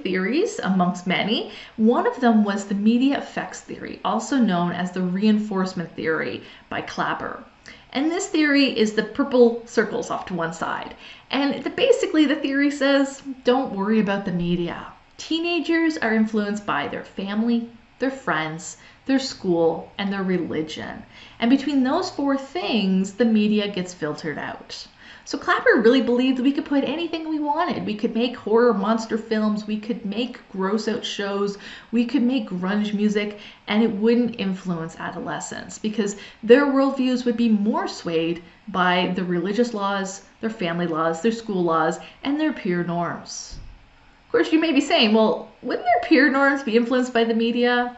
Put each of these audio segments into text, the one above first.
theories amongst many. One of them was the media effects theory, also known as the reinforcement theory by Clapper. And this theory is the purple circles off to one side. And basically the theory says, don't worry about the media. Teenagers are influenced by their family, their friends, their school, and their religion. And between those four things, the media gets filtered out. So Clapper really believed we could put anything we wanted. We could make horror monster films, we could make gross out shows, we could make grunge music, and it wouldn't influence adolescents because their worldviews would be more swayed by the religious laws, their family laws, their school laws, and their peer norms. Of course, you may be saying, well, wouldn't their peer norms be influenced by the media?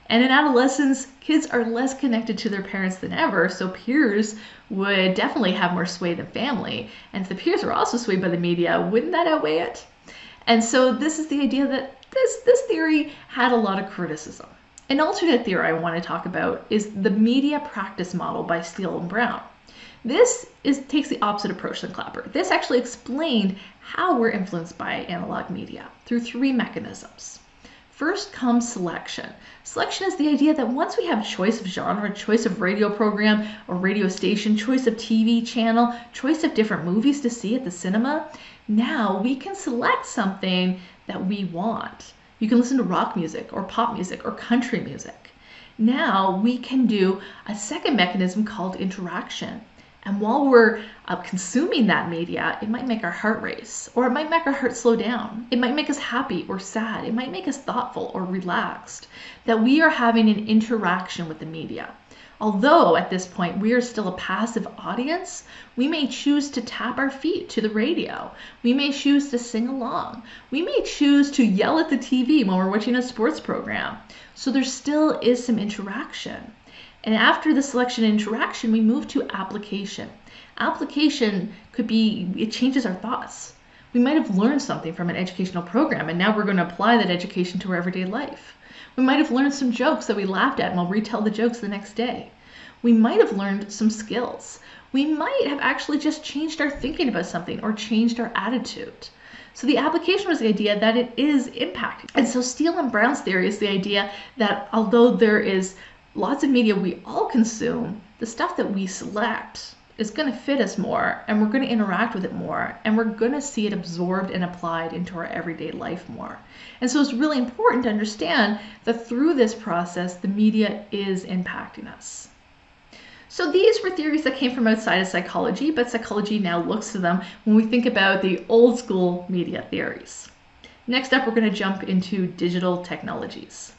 And in adolescence, kids are less connected to their parents than ever, so peers would definitely have more sway than family. And if the peers were also swayed by the media, wouldn't that outweigh it? And so this is the idea that this theory had a lot of criticism. An alternate theory I want to talk about is the media practice model by Steele and Brown. This takes the opposite approach than Clapper. This actually explained how we're influenced by analog media through three mechanisms. First comes selection. Selection is the idea that once we have choice of genre, choice of radio program or radio station, choice of TV channel, choice of different movies to see at the cinema, now we can select something that we want. You can listen to rock music or pop music or country music. Now we can do a second mechanism called interaction. And while we're consuming that media, it might make our heart race, or it might make our heart slow down. It might make us happy or sad. It might make us thoughtful or relaxed, that we are having an interaction with the media. Although at this point we are still a passive audience, we may choose to tap our feet to the radio. We may choose to sing along. We may choose to yell at the TV when we're watching a sports program. So there still is some interaction. And after the selection and interaction, we move to application. Application could be, it changes our thoughts. We might have learned something from an educational program, and now we're going to apply that education to our everyday life. We might have learned some jokes that we laughed at, and we'll retell the jokes the next day. We might have learned some skills. We might have actually just changed our thinking about something or changed our attitude. So the application was the idea that it is impacting. And so Steele and Brown's theory is the idea that although there is lots of media we all consume, the stuff that we select is going to fit us more, and we're going to interact with it more, and we're going to see it absorbed and applied into our everyday life more. And so it's really important to understand that through this process, the media is impacting us. So these were theories that came from outside of psychology, but psychology now looks to them when we think about the old school media theories. Next up, we're going to jump into digital technologies.